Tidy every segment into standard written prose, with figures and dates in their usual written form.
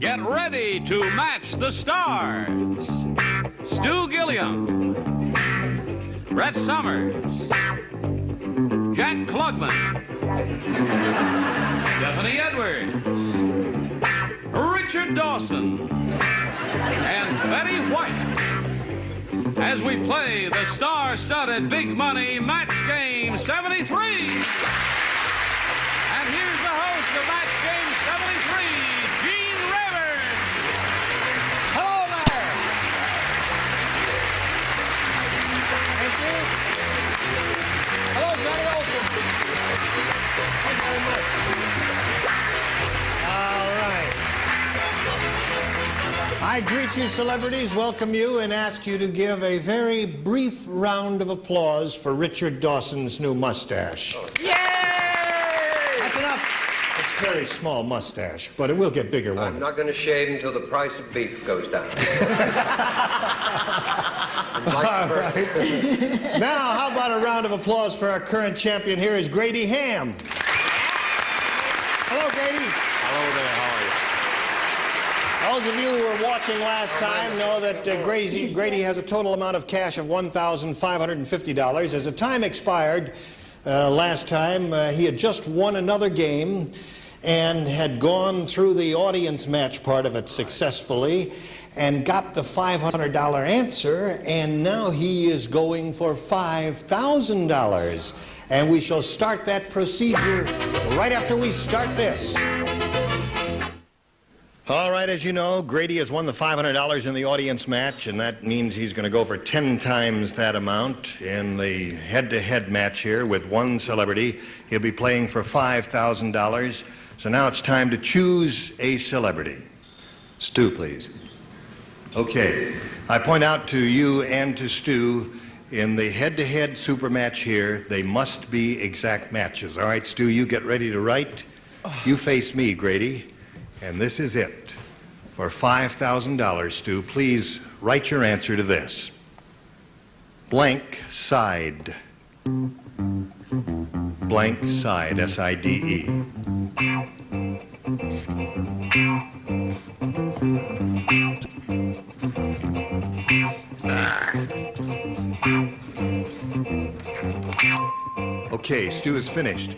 Get ready to match the stars. Stu Gilliam, Brett Summers, Jack Klugman, Stephanie Edwards, Richard Dawson, and Betty White, as we play the star-studded Big Money Match Game 73. And here's the host of Match Game 73, Gene Rayburn. Hello there. Thank you. Hello, Johnny Olson. Thank you very much. All right. I greet you, celebrities, welcome you, and ask you to give a very brief round of applause for Richard Dawson's new mustache. Yay! That's enough. It's a very small mustache, but it will get bigger, won't I'm it? not going to shave until the price of beef goes down. And vice versa. Right. Now, how about a round of applause for our current champion here is Grady Ham. Hello, Grady. Hello there, how are you? Those of you who were watching last time know that Grady has a total amount of cash of $1,550. As the time expired last time, he had just won another game and had gone through the audience match part of it successfully and got the $500 answer, and now he is going for $5,000. And we shall start that procedure right after we start this. All right, as you know, Grady has won the $500 in the audience match, and that means he's going to go for 10 times that amount in the head-to-head match here with one celebrity. He'll be playing for $5,000. So now it's time to choose a celebrity. Stu, please. Okay. I point out to you and to Stu, in the head-to-head super match here, they must be exact matches. All right, Stu, you get ready to write. You face me, Grady. And this is it. For $5,000, Stu, please write your answer to this. Blank side. Blank side, S-I-D-E. Okay, Stu is finished.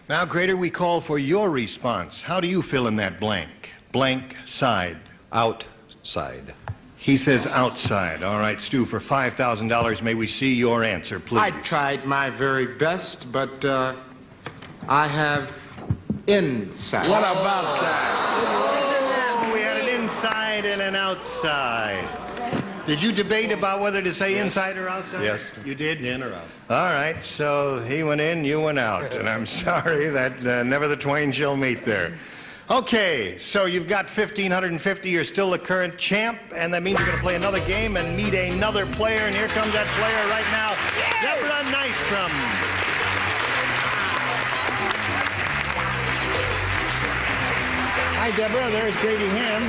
Now, Grader, we call for your response. How do you fill in that blank? Blank side. Outside. He says outside. All right, Stu, for $5,000, may we see your answer, please? I tried my very best, but I have inside. What about that? Oh, we had an inside and an outside. Did you debate about whether to say inside or outside? Yes. You did? In or out? All right, so he went in, you went out. And I'm sorry that never the twain shall meet there. Okay, so you've got $1,550. You're still the current champ, and that means you're going to play another game and meet another player. And here comes that player right now, Deborah Nystrom. Hi, Deborah. There's Grady Ham.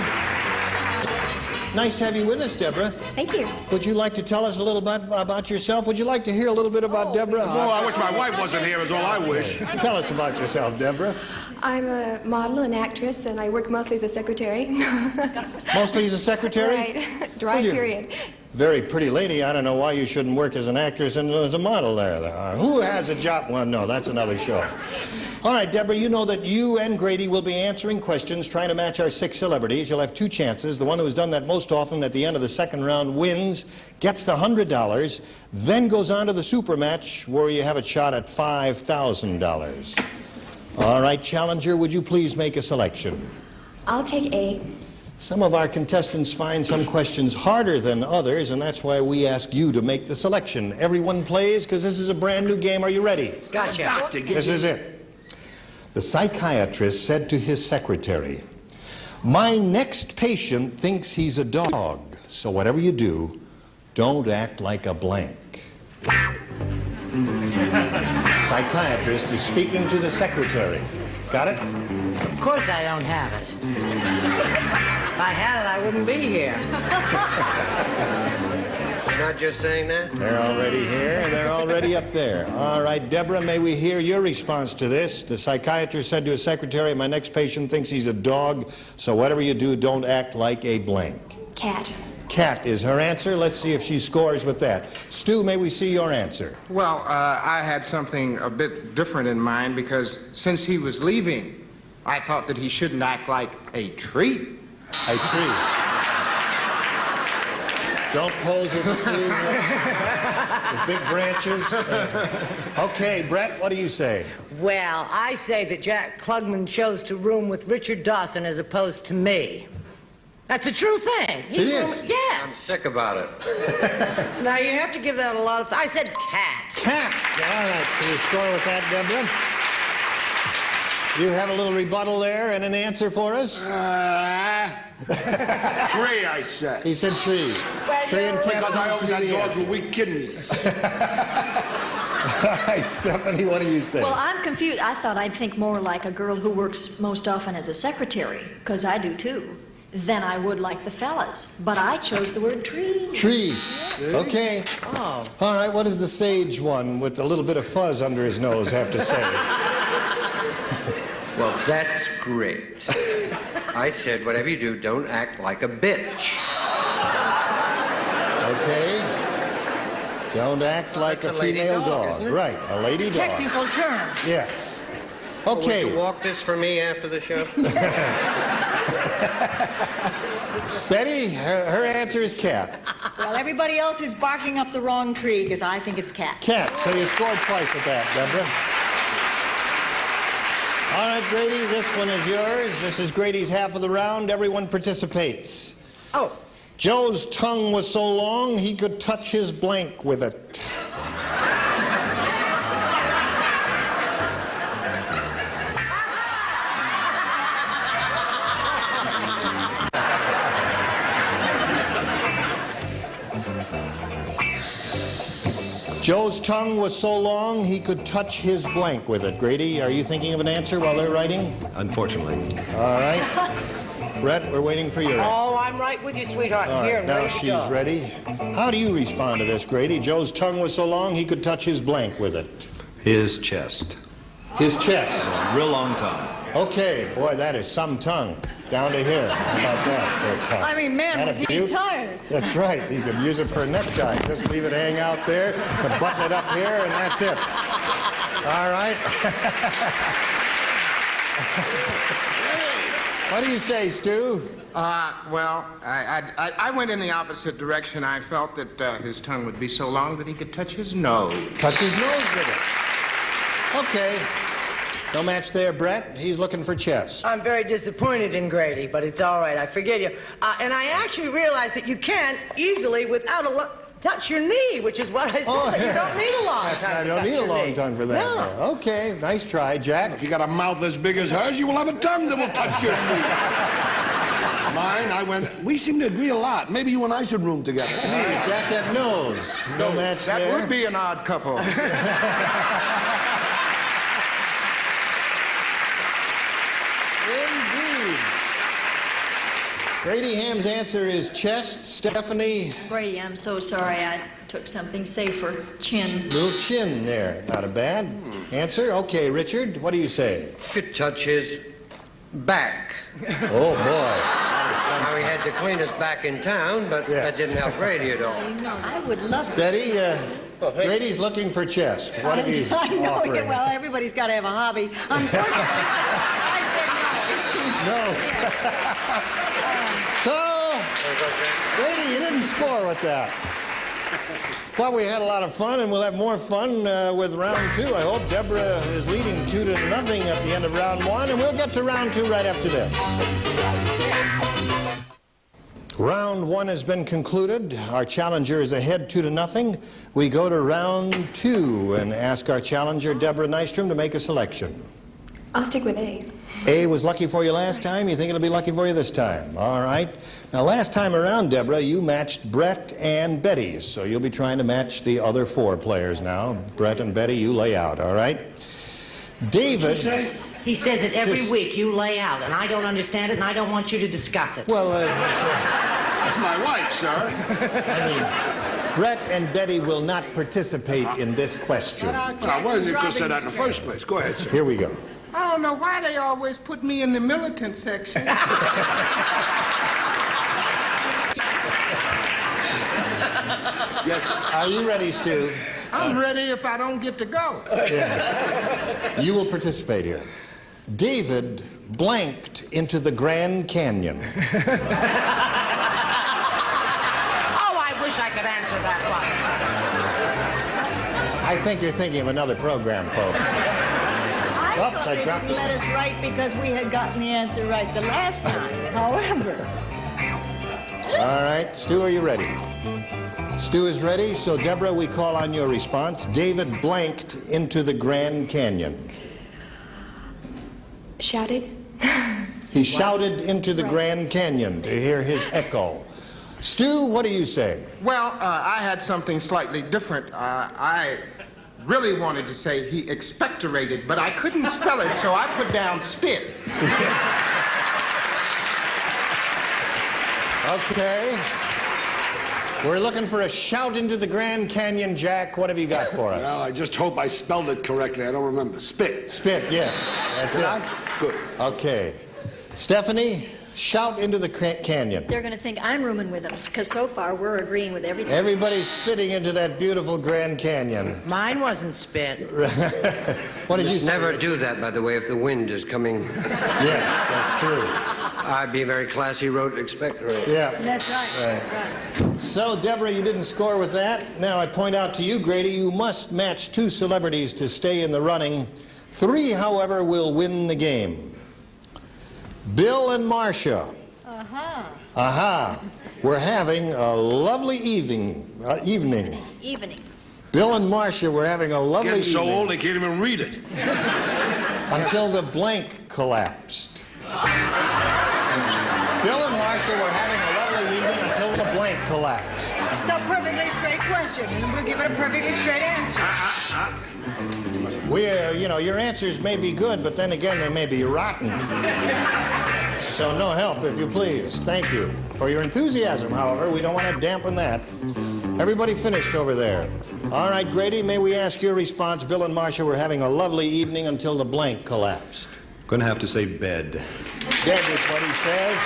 Nice to have you with us, Deborah. Thank you. Would you like to tell us a little bit about yourself? Would you like to hear a little bit about Deborah? Oh, I wish my wife wasn't here is all I wish. Tell us about yourself, Deborah. I'm a model and actress, and I work mostly as a secretary. Mostly as a secretary? Right. Dry period. Very pretty lady. I don't know why you shouldn't work as an actress and as a model there. Who has a job? Well, no, that's another show. All right, Deborah, you know that you and Grady will be answering questions trying to match our 6 celebrities. You'll have 2 chances. The one who has done that most often at the end of the second round wins, gets the $100, then goes on to the super match where you have a shot at $5,000. All right, challenger, would you please make a selection? I'll take A. Some of our contestants find some questions harder than others, and that's why we ask you to make the selection. Everyone plays because this is a brand new game. Are you ready? Gotcha. This is it. The psychiatrist said to his secretary, "My next patient thinks he's a dog, so whatever you do, don't act like a blank." Psychiatrist is speaking to the secretary. Got it? Of course I don't have it. If I had it, I wouldn't be here. You're not just saying that? They're already here, and they're already up there. All right, Deborah, may we hear your response to this? The psychiatrist said to his secretary, my next patient thinks he's a dog, so whatever you do, don't act like a blank. Cat. Cat is her answer. Let's see if she scores with that. Stu, may we see your answer? Well, I had something a bit different in mind because since he was leaving, I thought that he shouldn't act like a tree. A tree. Don't pose as a tree with big branches. Okay, Brett, what do you say? Well, I say that Jack Klugman chose to room with Richard Dawson as opposed to me. That's a true thing. It is? I'm Yes. sick about it. Now, you have to give that a lot of... I said cat. Cat. All right, can you score with that, Deborah? You have a little rebuttal there and an answer for us? Tree, I said. He said tree. Tree and cat. Because I always seems to had be the dogs answer. with weak kidneys. All right, Stephanie, what do you say? Well, I'm confused. I thought I'd think more like a girl who works most often as a secretary, because I do too, than I would like the fellas. But I chose the word tree. Tree. Okay. Oh. All right, what does the sage one with a little bit of fuzz under his nose have to say? Well, that's great. I said, whatever you do, don't act like a bitch. Okay. Don't act like That's a a lady female dog, dog. isn't it? Right, a lady It's a dog. technical term. Yes. Would Okay. you walk this for me after the show? Betty, her answer is cat. Well, everybody else is barking up the wrong tree, because I think it's cat. Cat. So you scored twice with that, Deborah. All right, Grady, this one is yours. This is Grady's half of the round. Everyone participates. Oh. Joe's tongue was so long he could touch his blank with it. Joe's tongue was so long he could touch his blank with it. Grady, are you thinking of an answer while they're writing? Unfortunately. All right. Brett, we're waiting for your answer. Oh, I'm right with you, sweetheart. All Here, right, now ready to she's go. ready. How do you respond to this, Grady? Joe's tongue was so long he could touch his blank with it. His chest. His chest. Real long tongue. Okay, boy, that is some tongue. Down to here. How about that for a tongue? I mean, man, That was a he beaut? tired? That's right. You could use it for a necktie. Just leave it hang out there, and button it up here, and that's it. All right. What do you say, Stu? Well, I went in the opposite direction. I felt that his tongue would be so long that he could touch his nose. Touch his nose with it. Okay. No match there, Brett. He's looking for chest. I'm very disappointed in Grady, but it's all right. I forgive you. And I actually realized that you can easily, without a touch your knee, which is what I said. Oh, You don't need a long That's tongue. not, to don't touch need a your long knee. tongue for that. No. Okay, nice try, Jack. If you got a mouth as big as hers, you will have a tongue that will touch your teeth. Mine, I went, we seem to agree a lot. Maybe you and I should room together. All right, Jack, that nose. No match That there. would be an odd couple. Indeed. Grady Ham's answer is chest. Stephanie, Brady, I'm so sorry. I took something safer. Chin. little chin there. Not a bad answer. Okay, Richard, what do you say? Could touch his back. Oh, boy. Now, he had to clean his back in town, but Yes. that didn't help Grady at all. I would love to. Betty, Grady's looking for chest. What are you I know. offering? Well, everybody's got to have a hobby. Unfortunately, I said no. So, Grady, you didn't score with that. Thought we had a lot of fun, and we'll have more fun with round two. I hope Deborah is leading 2-0 at the end of round one, and we'll get to round two right after this. Round one has been concluded. Our challenger is ahead 2-0. We go to round two and ask our challenger, Deborah Nystrom, to make a selection. I'll stick with A. A was lucky for you last time. You think it'll be lucky for you this time? All right. Now, last time around, Deborah, you matched Brett and Betty, so you'll be trying to match the other four players now. Brett and Betty, you lay out, all right? David... He says it every Just- week. You lay out, and I don't understand it, and I don't want you to discuss it. Well, That's my wife, sir. I mean, Brett and Betty will not participate in this question. Now, why didn't you just say that in the first place? Go ahead, sir. Here we go. I don't know why they always put me in the militant section. Yes. Are you ready, Stu? I'm ready if I don't get to go. Yeah. You will participate here. David blanked into the Grand Canyon. Oh, I wish I could answer that one. I think you're thinking of another program, folks. I Oops, thought I they dropped didn't it. let us write because we had gotten the answer right the last time. However, All right, Stu, are you ready? Stu is ready, so Deborah, we call on your response. David blanked into the Grand Canyon. Shouted? He shouted into the Grand Canyon to hear his echo. Stu, what do you say? Well, I had something slightly different. I really wanted to say he expectorated, but I couldn't spell it, so I put down spit. Okay. We're looking for a shout into the Grand Canyon, Jack. What have you got for us? Well, I just hope I spelled it correctly. I don't remember. Spit. Spit, yes. That's Did it. I? Good. Okay. Stephanie, shout into the canyon. they're going to think I'm rooming with them because so far we're agreeing with everything. Everybody's spitting into that beautiful Grand Canyon. Mine wasn't spit. What did you say? Never do that, by the way, if the wind is coming. Yes, that's true. I'd be very classy, wrote expectorate. Yeah. That's right. That's right. So, Deborah, you didn't score with that. Now I point out to you, Grady, you must match 2 celebrities to stay in the running. 3, however, will win the game. Bill and Marcia. We're having a lovely evening. Evening. Bill and Marcia were having a lovely Getting so evening old they can't even read it. until the blank collapsed. Bill and Marcia were having a lovely evening until the blank collapsed. It's a perfectly straight question, and we'll give it a perfectly straight answer. Your answers may be good, but then again, they may be rotten. So no help, if you please. Thank you for your enthusiasm, however. We don't want to dampen that. Everybody finished over there. All right, Grady, may we ask your response? Bill and Marcia were having a lovely evening until the blank collapsed. Gonna have to say bed. Dead is what he says.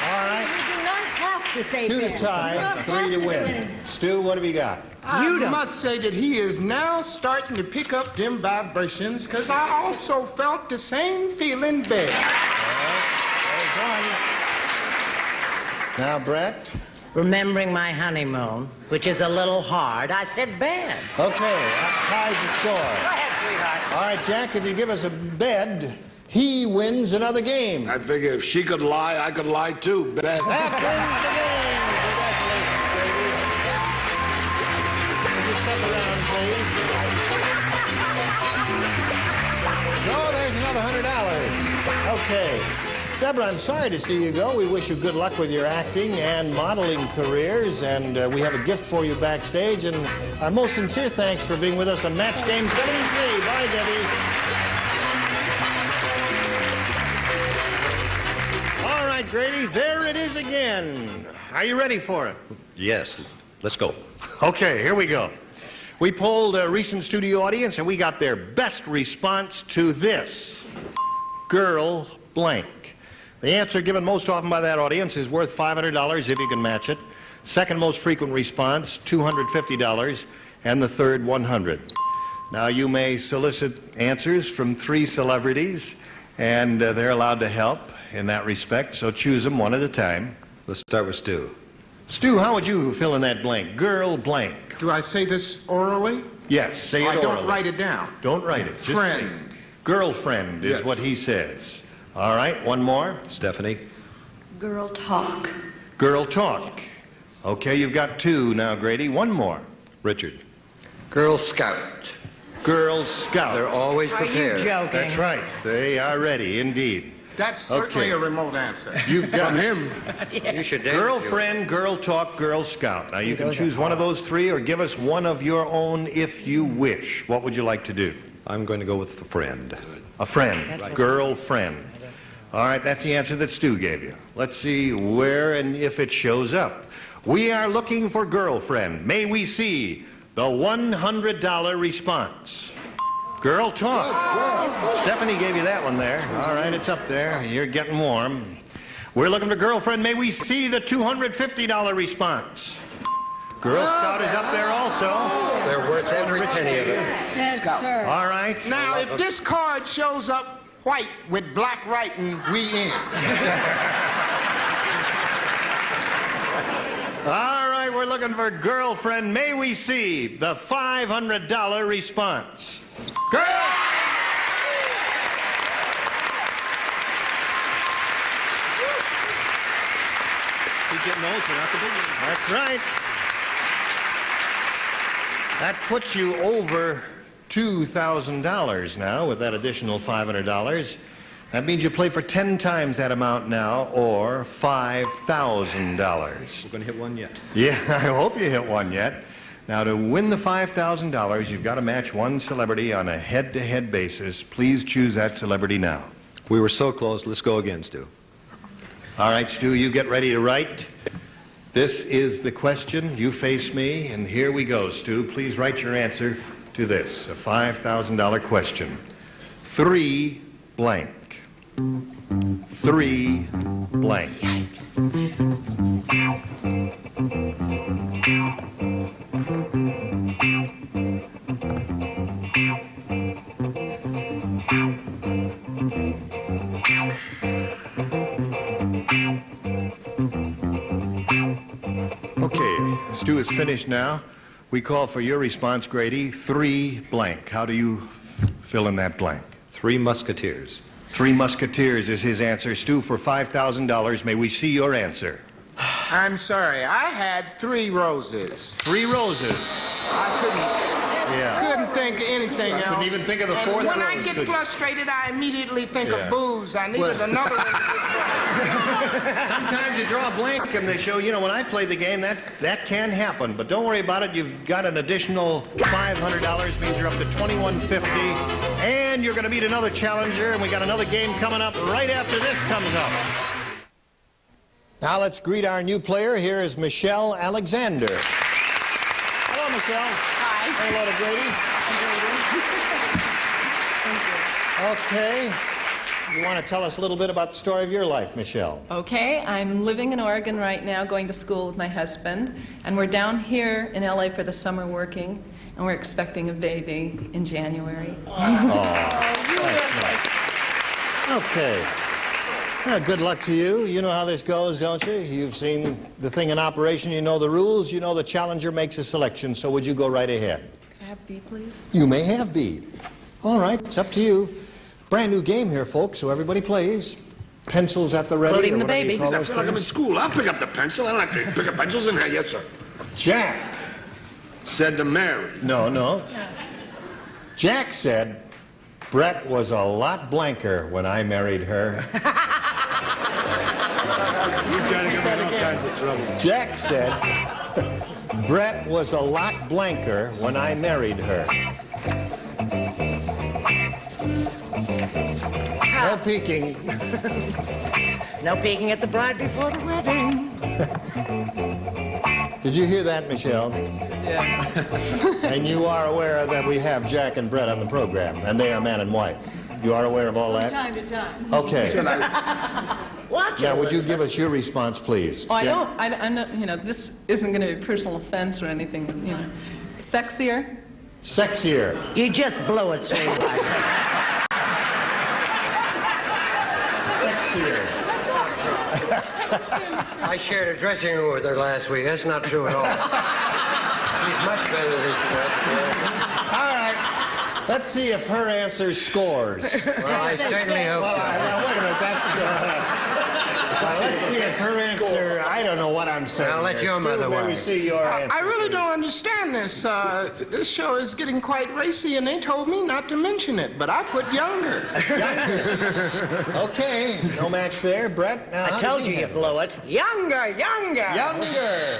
All right. You do not have to say 2 to that. tie, You don't 3 have to be win. winning. Stu, what have you got? I must say that he is now starting to pick up them vibrations, because I also felt the same feeling bad. There's one. Now, Brett. Remembering my honeymoon, which is a little hard, I said bed. Okay, that ties the score. Go ahead, sweetheart. All right, Jack, if you give us a bed, he wins another game. I figure if she could lie, I could lie too. Bed. That wins the game. Congratulations, Grady. Would you step around, please? So there's another $100. Okay. Deborah, I'm sorry to see you go. We wish you good luck with your acting and modeling careers, and we have a gift for you backstage, and our most sincere thanks for being with us on Match Game 73. Bye, Debbie. All right, Grady, there it is again. Are you ready for it? Yes, let's go. Okay, here we go. We polled a recent studio audience, and we got their best response to this. Girl blank. The answer given most often by that audience is worth $500 if you can match it. Second most frequent response, $250, and the third, $100. Now, you may solicit answers from 3 celebrities, and they're allowed to help in that respect, so choose them one at a time. Let's start with Stu. Stu, how would you fill in that blank? Girl blank. Do I say this orally? Yes, say it I orally. don't write it down. Don't write it. Just Friend. say it. Girlfriend is Yes. what he says. All right, one more. Stephanie. Girl talk. Girl talk. Okay, you've got 2 now, Grady. One more. Richard. Girl Scout. Girl Scout. They're always Are you prepared. joking? That's right. They are ready, indeed. That's certainly Okay. a remote answer. You've got From him. You should dance. girlfriend, girl talk, Girl Scout. Now, you can choose one of those 3 or give us one of your own if you wish. What would you like to do? I'm going to go with a friend. A friend. Girlfriend. All right, that's the answer that Stu gave you. Let's see where and if it shows up. We are looking for girlfriend. May we see the $100 response? Girl talk. Stephanie gave you that one there. All right, it's up there. You're getting warm. We're looking for girlfriend. May we see the $250 response? Girl Scout is up there also. They're worth every penny of it. Yes, sir. All right. Now, if this card shows up white with black writing, we in. All right, we're looking for girlfriend. May we see the $500 response? Girl! Keep getting old, but not the big one. That's right. That puts you over $2,000 now with that additional $500. That means you play for 10 times that amount now, or $5,000. We're going to hit one yet. Yeah, I hope you hit one yet. Now, to win the $5,000, you've got to match one celebrity on a head-to-head basis. Please choose that celebrity now. We were so close. Let's go again, Stu. All right, Stu, you get ready to write. This is the question. You face me, and here we go, Stu. Please write your answer to this, a $5,000 question. 3 blank. 3 blank. Okay, Stu is finished now. We call for your response, Grady. 3 blank. How do you fill in that blank? 3 Musketeers. 3 Musketeers is his answer. Stu, for $5,000, may we see your answer? I'm sorry, I had 3 roses. 3 roses. I couldn't think of anything else. Couldn't even think of the 4th When rose, I get could you? frustrated, I immediately think Yeah. of booze. I needed another one. Sometimes you draw a blank and they show, when I play the game, that can happen. But don't worry about it. You've got an additional $500, means you're up to $2,150. And you're going to meet another challenger, and we got another game coming up right after this comes up. Now let's greet our new player. Here is Michelle Alexander. Hello, Michelle. Hi. Hello to Grady. Okay. You want to tell us a little bit about the story of your life, Michelle? Okay, I'm living in Oregon right now, going to school with my husband, and we're down here in LA for the summer working, and we're expecting a baby in January. Okay. Well, good luck to you. You know how this goes, don't you? You've seen the thing in operation. You know the rules. You know the challenger makes a selection. So would you go right ahead? Could I have B, please? You may have B. All right, it's up to you. Brand new game here, folks, so everybody plays. Pencils at the ready. Including or the whatever you baby. call I those feel like I'm in things. school. I'll pick up the pencil. I don't have to pick up pencils in here. Yes, sir. Jack. Said to Mary. No. Jack said, Brett was a lot blanker when I married her. You're trying to get me in all kinds of trouble. Jack said, Brett was a lot blanker when I married her. No peeking. No peeking at the bride before the wedding. Did you hear that, Michelle? Yeah. And you are aware that we have Jack and Brett on the program, and they are man and wife. You are aware of all that? Time to time. Okay. Watch Now, it. would you give us your response, please? Oh, Jack? I'm not, this isn't going to be a personal offense or anything, Sexier? Sexier. You just blew it, sweetheart. Sexier. I shared a dressing room with her last week. That's not true at all. She's much better than she was. Yeah. All right. Let's see if her answer scores. Well, I certainly hope Well, so. now, wait a minute. That's... let's see if her answer... I don't know what I'm saying. I'll let here. your Stu, mother may we wise. see your answer? I really please? don't understand this. This show is getting quite racy, and they told me not to mention it, but I put younger. Okay. No match there. Brett, now, I how told did you he you handle blew this? it. Younger. Younger.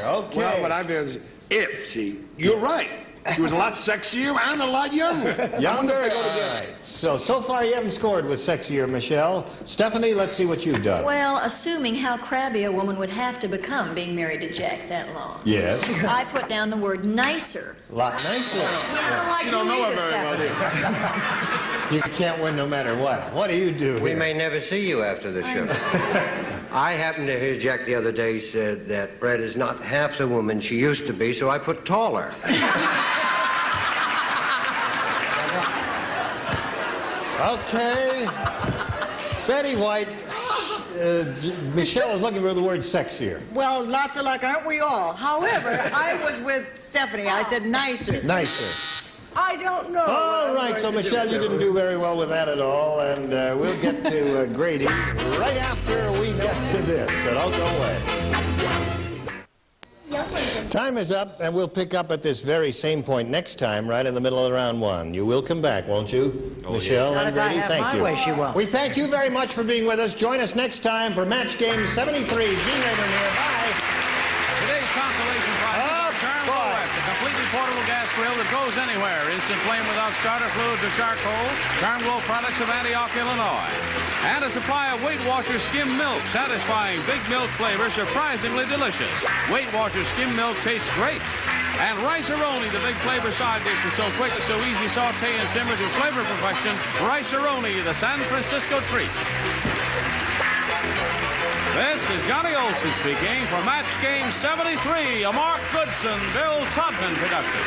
Okay. Well, what I mean is, if, see, you're right. She was a lot sexier and a lot younger. I wonder if they go together. Right. So far you haven't scored with sexier, Michelle. Stephanie, let's see what you've done. Well, assuming how crabby a woman would have to become being married to Jack that long. Yes. I put down the word nicer. A lot nicer. I don't like You don't know her either, very well, Stephanie. do you? You can't win no matter what. What do you do We here? may never see you after the show. I happened to hear Jack the other day said that Brett is not half the woman she used to be, so I put taller. Okay. Betty White, Michelle is looking for the word sexier. Well, lots of luck, aren't we all? However, I was with Stephanie. I said nicer. Nicer. I don't know. All right, so Michelle, you didn't do very well with that at all, and we'll get to Grady right after we get to this, so don't go away. Time is up, and we'll pick up at this very same point next time, right in the middle of round one. You will come back, won't you, Michelle Not and if I Grady? have Thank my you. way, she won't. We thank you very much for being with us. Join us next time for Match Game 73. Gene Rayburn here. Bye. Today's consolation prize is Charm Glow-Wet, the completely portable gas grill that goes anywhere. Instant flame without starter fluids or charcoal. Charm Glow products of Antioch, Illinois. And a supply of Weight Watchers skim milk, satisfying big milk flavor, surprisingly delicious. Weight Watchers skim milk tastes great. And Rice-A-Roni, the big flavor side dish is so quick, so easy, saute and simmer to flavor perfection. Rice-A-Roni, the San Francisco treat. This is Johnny Olson speaking for Match Game 73, a Mark Goodson, Bill Todman production.